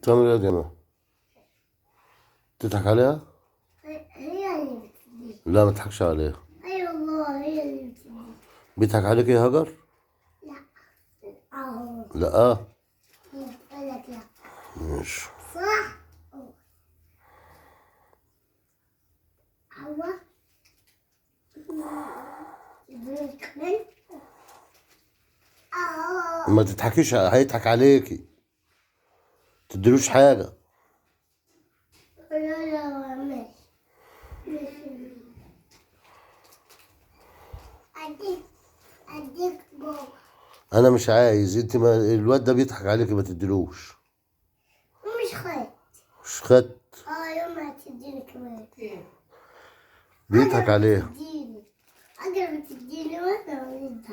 تعمل ايه يا جماعة؟ تضحك عليها؟ هي اللي بتديني. لا ما تضحكش عليها. اي والله هي اللي بتديني. بيضحك عليك يا هاجر؟ لا اهو. لا. بتقول لك لا. ماشي. صح. هو تديني كمان. اهو. ما تضحكيش، هيضحك عليكي. تديلوش حاجة. لا لا ماشي. ماشي. اديك بابا. انا مش عايز، انت ما الواد ده بيضحك عليكي ما تديلوش. مش خايف. مش خدت. يوم هتديني كمان. بيضحك عليها. أقرب تديني وانا انت.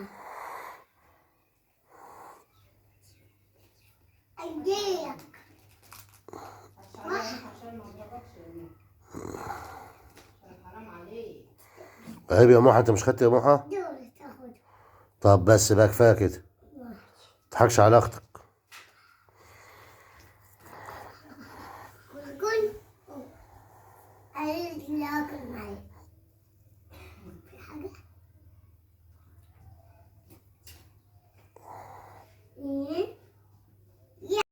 اديك. عيب يا موحى، انت مش خدت يا موحى؟ دوري تاخد. طب بس بقى كفايه كده. ما تضحكش على اختك. قول عايز لي اكل